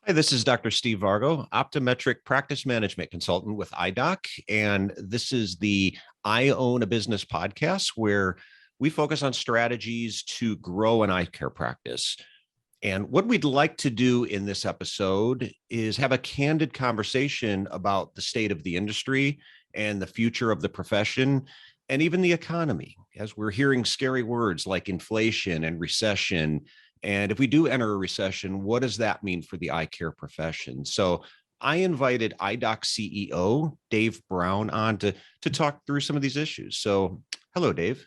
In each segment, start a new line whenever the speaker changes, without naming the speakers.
Hey, this is Dr. Steve Vargo, optometric practice management consultant with IDOC. And this is the I Own a Business podcast where we focus on strategies to grow an eye care practice. And what we'd like to do in this episode is have a candid conversation about the state of the industry and the future of the profession and even the economy, as we're hearing scary words like inflation and recession. And if we do enter a recession, what does that mean for the eye care profession? So I invited IDOC CEO Dave Brown on to talk through some of these issues. So hello, Dave.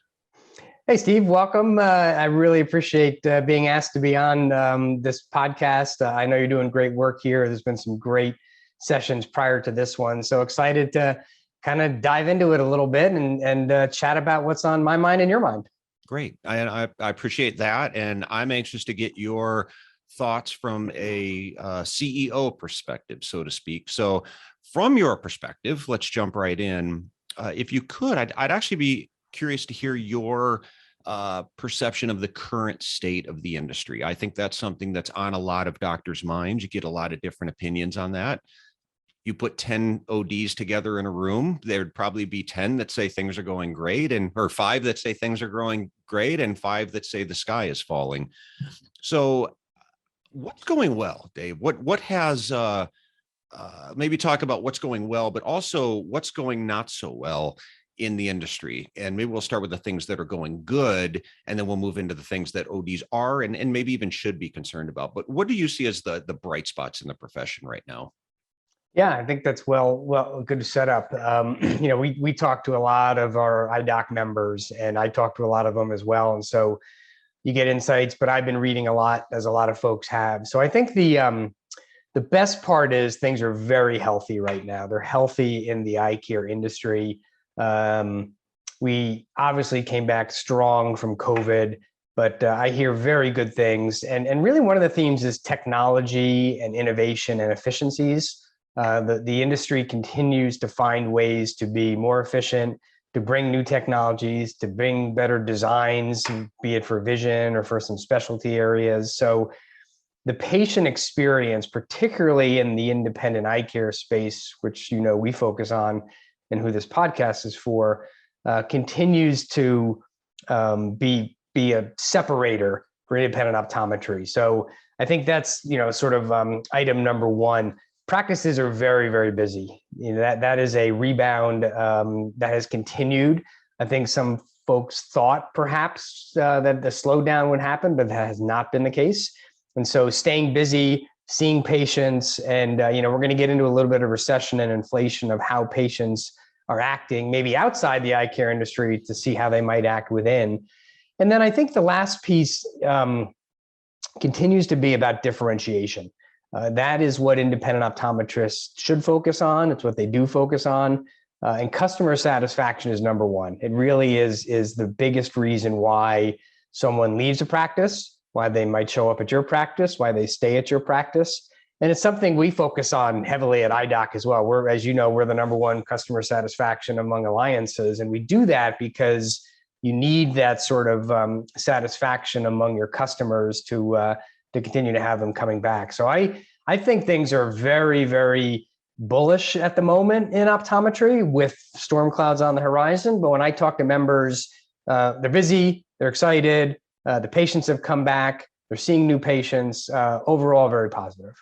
Hey, Steve, welcome. I really appreciate being asked to be on this podcast. I know you're doing great work here. There's been some great sessions prior to this one. So excited to kind of dive into it a little bit and chat about what's on my mind and your mind.
Great. I appreciate that. And I'm anxious to get your thoughts from a CEO perspective, so to speak. So from your perspective, let's jump right in. If you could, I'd actually be curious to hear your perception of the current state of the industry. I think that's something that's on a lot of doctors' minds. You get a lot of different opinions on that. You put 10 ODs together in a room, there'd probably be 10 that say things are going great, or 5 that say things are going great, and 5 that say the sky is falling. So what's going well, Dave? What has, maybe talk about what's going well, but also what's going not so well in the industry. And maybe we'll start with the things that are going good, and then we'll move into the things that ODs are and maybe even should be concerned about. But what do you see as the bright spots in the profession right now?
Yeah, I think that's well, good setup. We talk to a lot of our IDOC members, and I talk to a lot of them as well. And so you get insights, but I've been reading a lot, as a lot of folks have. So I think the best part is things are very healthy right now. They're healthy in the eye care industry. We obviously came back strong from COVID, but I hear very good things. And really one of the themes is technology and innovation and efficiencies. The industry continues to find ways to be more efficient, to bring new technologies, to bring better designs, be it for vision or for some specialty areas. So the patient experience, particularly in the independent eye care space, which we focus on and who this podcast is for, continues to be a separator for independent optometry. So I think that's sort of item number one. Practices are very, very busy. That is a rebound that has continued. I think some folks thought perhaps that the slowdown would happen, but that has not been the case. And so staying busy, seeing patients, and we're going to get into a little bit of recession and inflation of how patients are acting, maybe outside the eye care industry, to see how they might act within. And then I think the last piece continues to be about differentiation. That is what independent optometrists should focus on. It's what they do focus on. And customer satisfaction is number one. It really is the biggest reason why someone leaves a practice, why they might show up at your practice, why they stay at your practice. And it's something we focus on heavily at IDOC as well. As you know, we're the number one customer satisfaction among alliances. And we do that because you need that sort of satisfaction among your customers to continue to have them coming back. So I think things are very, very bullish at the moment in optometry with storm clouds on the horizon. But when I talk to members, they're busy, they're excited, the patients have come back, they're seeing new patients, overall very positive.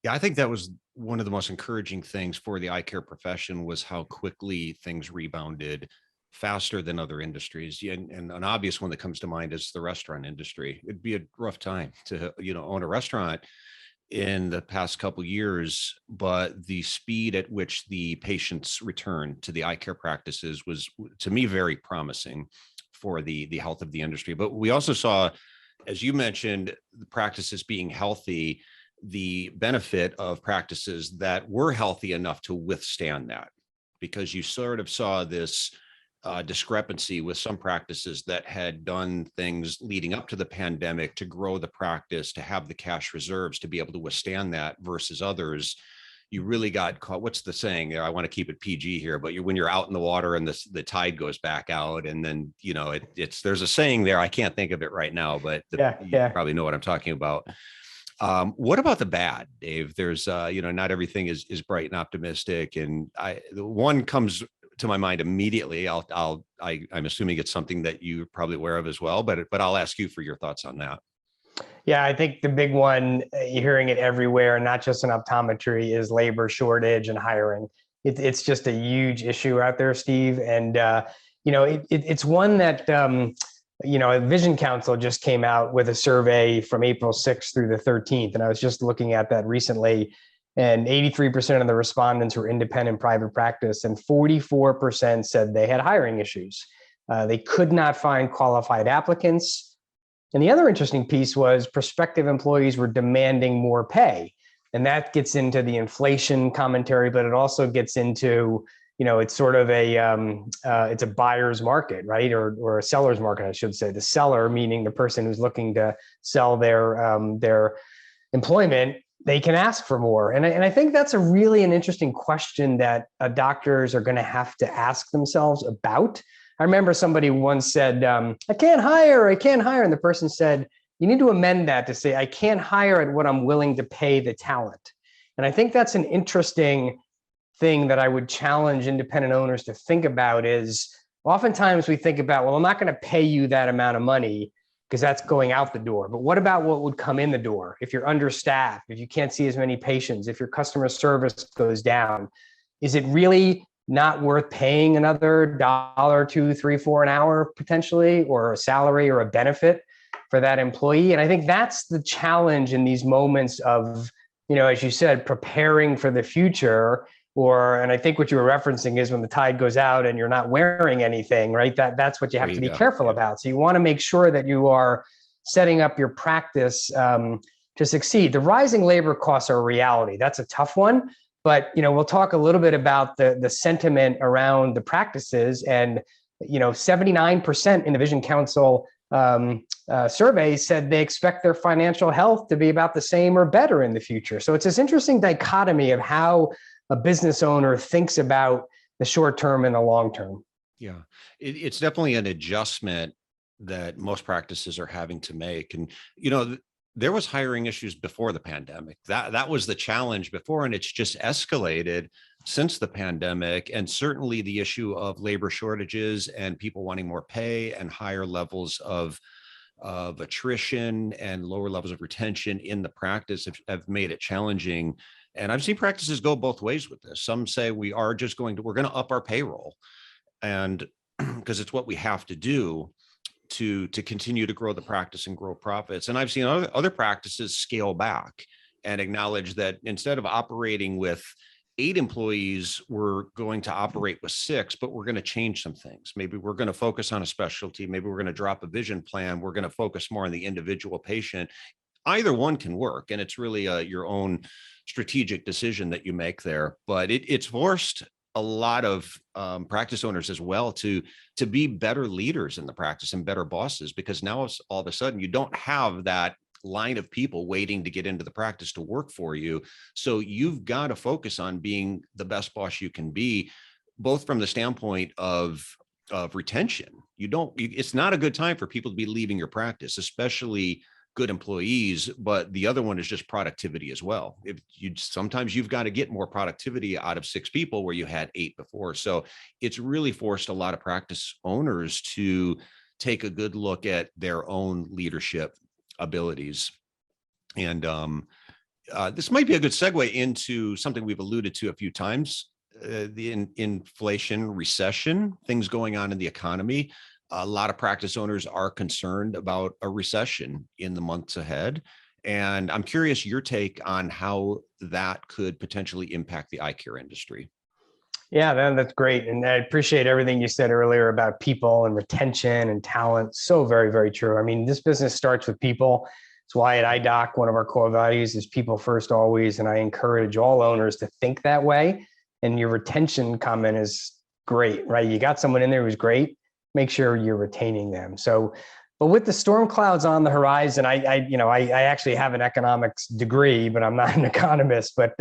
Yeah, I think that was one of the most encouraging things for the eye care profession was how quickly things rebounded faster than other industries. And an obvious one that comes to mind is the restaurant industry. It'd be a rough time to, own a restaurant in the past couple of years, but the speed at which the patients returned to the eye care practices was, to me, very promising for the health of the industry. But we also saw, as you mentioned, the practices being healthy, the benefit of practices that were healthy enough to withstand that, because you sort of saw this discrepancy with some practices that had done things leading up to the pandemic to grow the practice, to have the cash reserves to be able to withstand that versus others. You really got caught. What's the saying? I want to keep it PG here, but when you're out in the water and the tide goes back out, and then, there's a saying there. I can't think of it right now, but you probably know what I'm talking about. What about the bad, Dave? There's, not everything is bright and optimistic, and the one comes to my mind immediately. I'm assuming it's something that you're probably aware of as well, but I'll ask you for your thoughts on that.
Yeah, I think the big one, you're hearing it everywhere, not just in optometry, is labor shortage and hiring. It's just a huge issue out there, Steve. And, it's one that, Vision Council just came out with a survey from April 6th through the 13th. And I was just looking at that recently. And 83% of the respondents were independent private practice, and 44% said they had hiring issues. They could not find qualified applicants. And the other interesting piece was prospective employees were demanding more pay. And that gets into the inflation commentary, but it also gets into, it's sort of it's a buyer's market, right? Or a seller's market, I should say. The seller, meaning the person who's looking to sell their employment, they can ask for more. And I think that's an interesting question that doctors are going to have to ask themselves about. I remember somebody once said, I can't hire. And the person said, you need to amend that to say, I can't hire at what I'm willing to pay the talent. And I think that's an interesting thing that I would challenge independent owners to think about. Is oftentimes we think about, well, I'm not going to pay you that amount of money because that's going out the door. But what about what would come in the door? If you're understaffed, if you can't see as many patients, if your customer service goes down, is it really not worth paying another $1, $2, $3, $4 an hour potentially, or a salary or a benefit for that employee? And I think that's the challenge in these moments of, as you said, preparing for the future. And I think what you were referencing is when the tide goes out and you're not wearing anything, right? That's what you have to be careful about. So you want to make sure that you are setting up your practice to succeed. The rising labor costs are a reality. That's a tough one. But, we'll talk a little bit about the sentiment around the practices. And, 79% in the Vision Council survey said they expect their financial health to be about the same or better in the future. So it's this interesting dichotomy of how a business owner thinks about the short term and the long term.
Yeah, it's definitely an adjustment that most practices are having to make. And, there was hiring issues before the pandemic. That was the challenge before, and it's just escalated since the pandemic. And certainly the issue of labor shortages and people wanting more pay and higher levels of attrition and lower levels of retention in the practice have made it challenging. And I've seen practices go both ways with this. Some say we're going to up our payroll, and because it's what we have to do to continue to grow the practice and grow profits. And I've seen other practices scale back and acknowledge that instead of operating with 8 employees, we're going to operate with 6, but we're going to change some things. Maybe we're going to focus on a specialty. Maybe we're going to drop a vision plan. We're going to focus more on the individual patient. Either one can work, and it's really your own strategic decision that you make there. But it's forced a lot of practice owners as well to be better leaders in the practice and better bosses, because now all of a sudden you don't have that line of people waiting to get into the practice to work for you. So you've got to focus on being the best boss you can be, both from the standpoint of retention. It's not a good time for people to be leaving your practice, especially good employees, but the other one is just productivity as well. Sometimes you've got to get more productivity out of 6 people where you had 8 before. So it's really forced a lot of practice owners to take a good look at their own leadership abilities. And this might be a good segue into something we've alluded to a few times, the inflation, recession, things going on in the economy. A lot of practice owners are concerned about a recession in the months ahead. And I'm curious your take on how that could potentially impact the eye care industry.
Yeah, that's great. And I appreciate everything you said earlier about people and retention and talent. So very, very true. I mean, this business starts with people. It's why at IDOC, one of our core values is people first always. And I encourage all owners to think that way. And your retention comment is great, right? You got someone in there who's great. Make sure you're retaining them. So, but with the storm clouds on the horizon, I actually have an economics degree, but I'm not an economist. But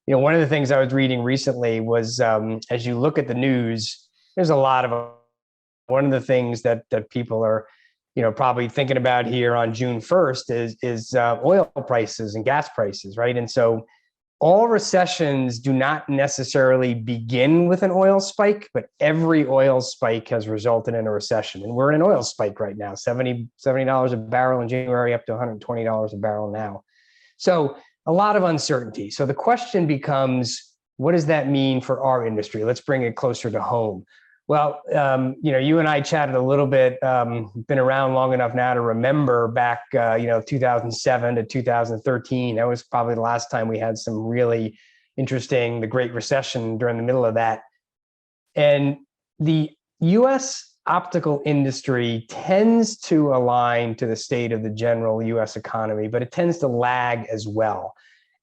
one of the things I was reading recently was as you look at the news, there's a lot of one of the things that people are probably thinking about here on June 1st is oil prices and gas prices, right? And so all recessions do not necessarily begin with an oil spike, but every oil spike has resulted in a recession. And we're in an oil spike right now, $70 a barrel in January, up to $120 a barrel now. So a lot of uncertainty. So the question becomes, what does that mean for our industry? Let's bring it closer to home. Well, you and I chatted a little bit, been around long enough now to remember back, 2007 to 2013. That was probably the last time we had some really interesting, the Great Recession during the middle of that. And the US optical industry tends to align to the state of the general US economy, but it tends to lag as well.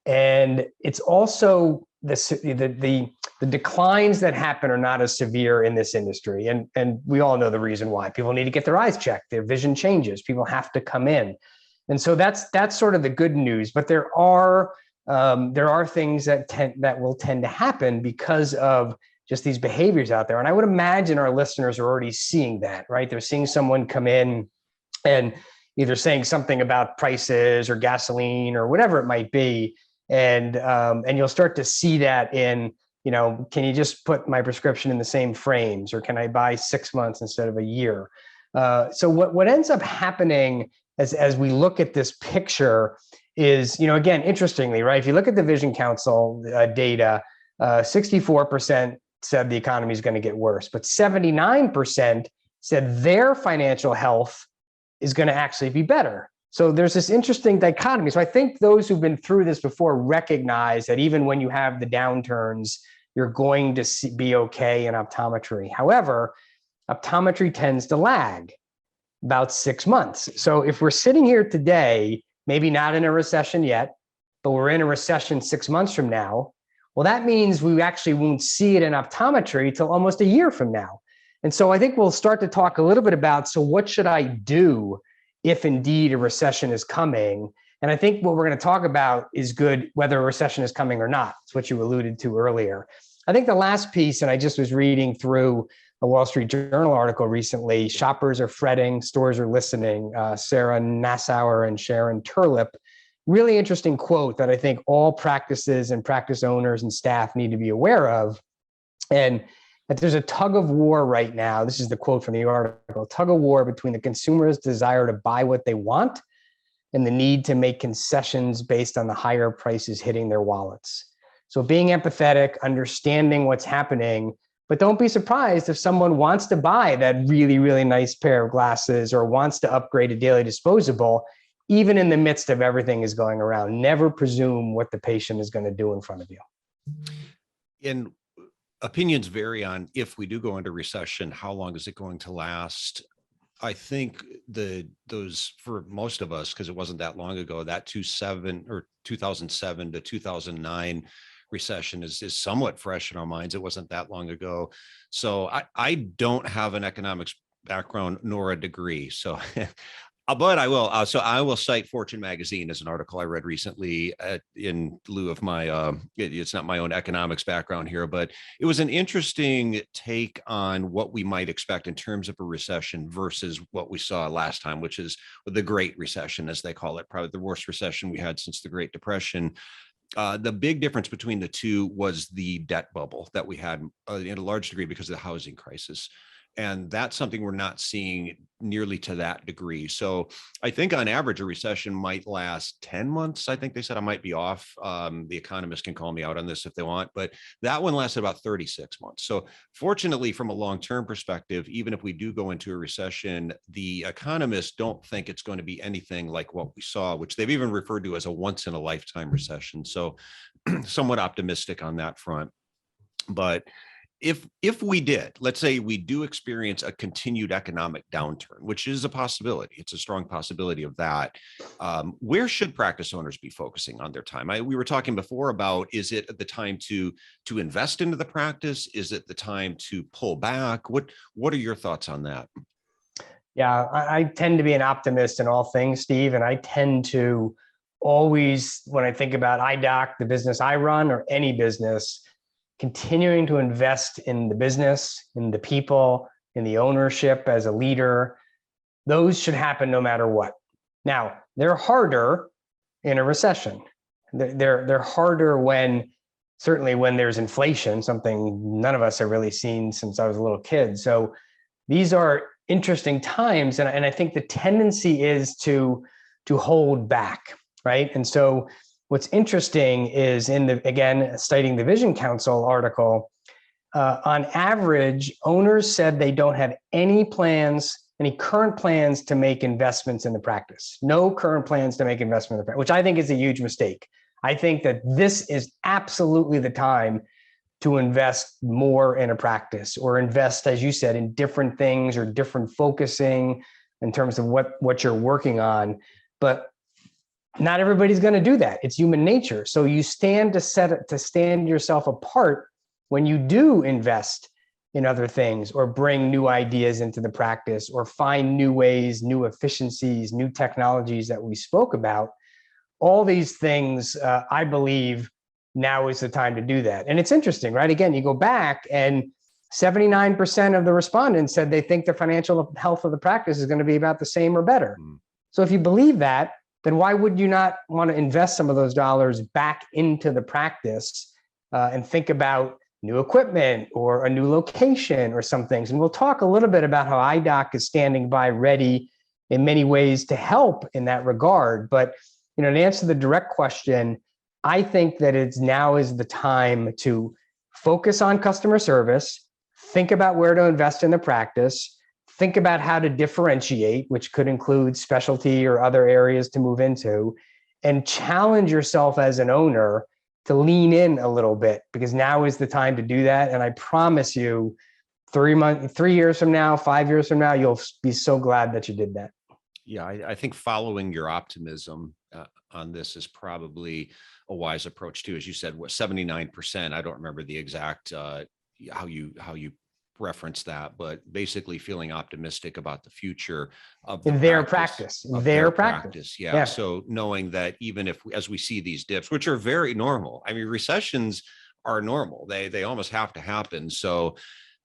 And it's also the declines that happen are not as severe in this industry. And we all know the reason why. People need to get their eyes checked. Their vision changes. People have to come in. And so that's sort of the good news. But there are things that will tend to happen because of just these behaviors out there. And I would imagine our listeners are already seeing that, right? They're seeing someone come in and either saying something about prices or gasoline or whatever it might be. And you'll start to see that in, can you just put my prescription in the same frames, or can I buy 6 months instead of a year? So what ends up happening as we look at this picture is, again, interestingly, right? If you look at the Vision Council data, 64% said the economy is going to get worse, but 79% said their financial health is going to actually be better. So there's this interesting dichotomy. So I think those who've been through this before recognize that even when you have the downturns, you're going to be okay in optometry. However, optometry tends to lag about 6 months. So if we're sitting here today, maybe not in a recession yet, but we're in a recession 6 months from now, well, that means we actually won't see it in optometry till almost a year from now. And so I think we'll start to talk a little bit about, so what should I do if indeed a recession is coming? And I think what we're going to talk about is good, whether a recession is coming or not. It's what you alluded to earlier. I think the last piece, and I just was reading through a Wall Street Journal article recently, shoppers are fretting, stores are listening, Sarah Nassauer and Sharon Turlip. Really interesting quote that I think all practices and practice owners and staff need to be aware of. And that there's a tug of war right now. This is the quote from the article: tug of war between the consumer's desire to buy what they want and the need to make concessions based on the higher prices hitting their wallets. So being empathetic, understanding what's happening, but don't be surprised if someone wants to buy that really, really nice pair of glasses or wants to upgrade a daily disposable, even in the midst of everything is going around. Never presume what the patient is going to do in front of you.
And opinions vary on, if we do go into recession, how long is it going to last? I think those for most of us, because it wasn't that long ago, that 2007 to 2009 recession is somewhat fresh in our minds. It wasn't that long ago. So I don't have an economics background nor a degree. So but I will. So I will cite Fortune magazine as an article I read recently in lieu of my, it's not my own economics background here, but it was an interesting take on what we might expect in terms of a recession versus what we saw last time, which is the Great Recession, as they call it, probably the worst recession we had since the Great Depression. The big difference between the two was the debt bubble that we had in a large degree because of the housing crisis. And that's something we're not seeing nearly to that degree. So I think on average, a recession might last 10 months. I think they said. I might be off. The economists can call me out on this if they want, but that one lasted about 36 months. So fortunately, from a long-term perspective, even if we do go into a recession, the economists don't think it's going to be anything like what we saw, which they've even referred to as a once-in-a-lifetime recession. So somewhat optimistic on that front. But if we did, let's say we do experience a continued economic downturn, which is a possibility, it's a strong possibility of that, where should practice owners be focusing on their time? We were talking before about, is it the time to invest into the practice? Is it the time to pull back? What are your thoughts on that?
Yeah, I tend to be an optimist in all things, Steve, and I tend to always, when I think about IDOC, the business I run, or any business, continuing to invest in the business, in the people, in the ownership as a leader. Those should happen no matter what. Now, they're harder in a recession. They're harder certainly when there's inflation, something none of us have really seen since I was a little kid. So these are interesting times. And I think the tendency is to hold back, right? And so what's interesting is again, citing the Vision Council article, on average, owners said they don't have any current plans to make investments in the practice. No current plans to make investment in the practice, which I think is a huge mistake. I think that this is absolutely the time to invest more in a practice, or invest, as you said, in different things or different focusing in terms of what you're working on. But not everybody's going to do that. It's human nature. So you stand yourself apart when you do invest in other things, or bring new ideas into the practice, or find new ways, new efficiencies, new technologies that we spoke about. All these things, I believe now is the time to do that. And it's interesting, right? Again, you go back and 79% of the respondents said they think the financial health of the practice is going to be about the same or better. So if you believe that, then why would you not want to invest some of those dollars back into the practice and think about new equipment or a new location or some things? And we'll talk a little bit about how IDOC is standing by ready in many ways to help in that regard. But to answer the direct question, I think that now is the time to focus on customer service, think about where to invest in the practice, think about how to differentiate, which could include specialty or other areas to move into, and challenge yourself as an owner to lean in a little bit, because now is the time to do that. And I promise you, 3 years from now, 5 years from now, you'll be so glad that you did that.
Yeah, I think following your optimism on this is probably a wise approach too. As you said, 79%, I don't remember the exact how you reference that, but basically feeling optimistic about the future of
their practice.
Yeah. So knowing that even as we see these dips, which are very normal, I mean, recessions are normal. They almost have to happen. So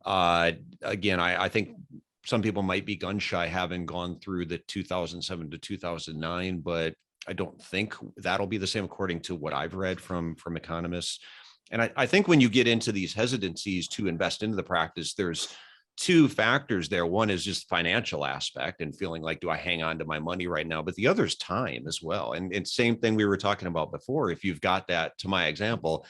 again, I think some people might be gun shy having gone through the 2007 to 2009, but I don't think that'll be the same according to what I've read from economists. And I think when you get into these hesitancies to invest into the practice, there's two factors there. One is just financial aspect and feeling like, do I hang on to my money right now? But the other is time as well. And same thing we were talking about before. If you've got that, to my example,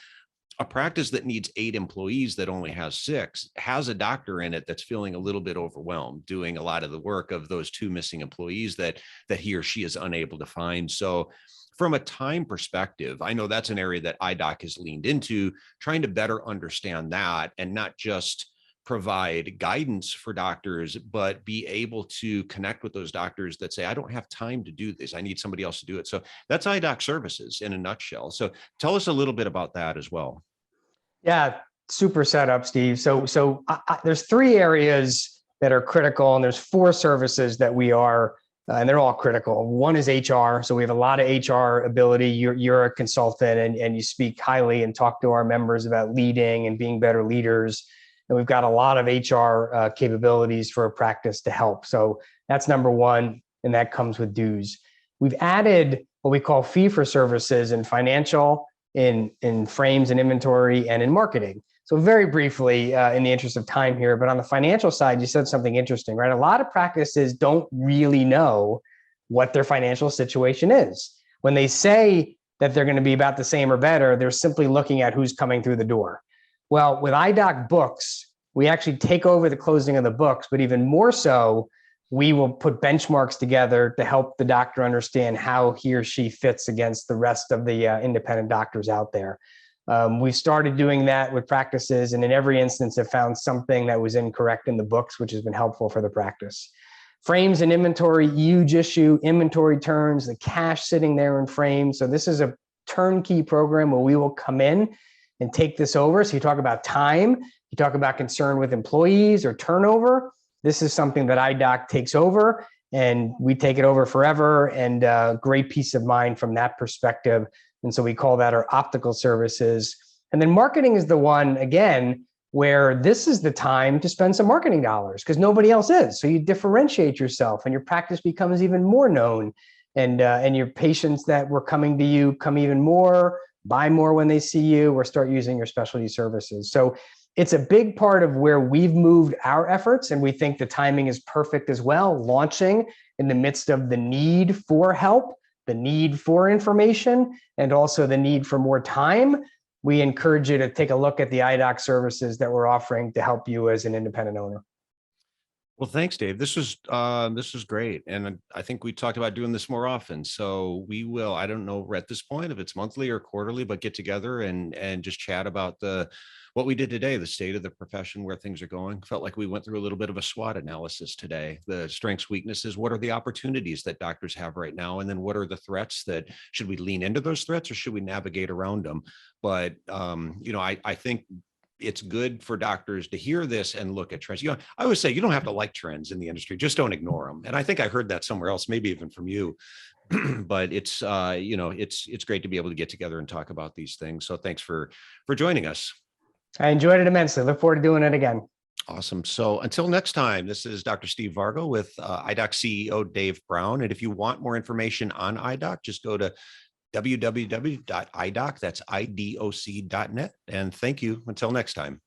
a practice that needs 8 employees that only has 6 has a doctor in it that's feeling a little bit overwhelmed, doing a lot of the work of those 2 missing employees that he or she is unable to find. So from a time perspective, I know that's an area that IDOC has leaned into, trying to better understand that and not just provide guidance for doctors, but be able to connect with those doctors that say, I don't have time to do this. I need somebody else to do it. So that's IDOC Services in a nutshell. So tell us a little bit about that as well.
Yeah, super setup, Steve. So there's 3 areas that are critical, and there's 4 services that we are, and they're all critical. One is HR. So we have a lot of HR ability. You're a consultant and you speak highly and talk to our members about leading and being better leaders. And we've got a lot of HR capabilities for a practice to help. So that's number 1, and that comes with dues. We've added what we call fee for services in financial, in frames and inventory, and in marketing. So very briefly, in the interest of time here, but on the financial side, you said something interesting, right? A lot of practices don't really know what their financial situation is. When they say that they're going to be about the same or better, they're simply looking at who's coming through the door. Well, with IDOC books, we actually take over the closing of the books, but even more so, we will put benchmarks together to help the doctor understand how he or she fits against the rest of the independent doctors out there. We've started doing that with practices, and in every instance have found something that was incorrect in the books, which has been helpful for the practice. Frames and inventory, huge issue. Inventory turns, the cash sitting there in frames. So this is a turnkey program where we will come in and take this over. So you talk about time, you talk about concern with employees or turnover. This is something that IDOC takes over, and we take it over forever, and great peace of mind from that perspective. And so we call that our optical services. And then marketing is the one, again, where this is the time to spend some marketing dollars because nobody else is. So you differentiate yourself and your practice becomes even more known. And your patients that were coming to you come even more, buy more when they see you, or start using your specialty services. So it's a big part of where we've moved our efforts, and we think the timing is perfect as well, launching in the midst of the need for help, the need for information, and also the need for more time. We encourage you to take a look at the IDOC services that we're offering to help you as an independent owner.
Well, thanks, Dave. This was great. And I think we talked about doing this more often. So we will, I don't know at this point if it's monthly or quarterly, but get together and just chat about what we did today, the state of the profession, where things are going. Felt like we went through a little bit of a SWOT analysis today. The strengths, weaknesses, what are the opportunities that doctors have right now? And then what are the threats that should we lean into those threats or should we navigate around them? But, I think it's good for doctors to hear this and look at trends. I always say you don't have to like trends in the industry, just don't ignore them. And I think I heard that somewhere else, maybe even from you. But it's great to be able to get together and talk about these things. So thanks for joining us.
I enjoyed it immensely. Look forward to doing it again.
Awesome. So until next time, this is Dr. Steve Vargo with IDOC CEO Dave Brown. And if you want more information on IDOC, just go to www.idoc, that's IDOC.net. And thank you. Until next time.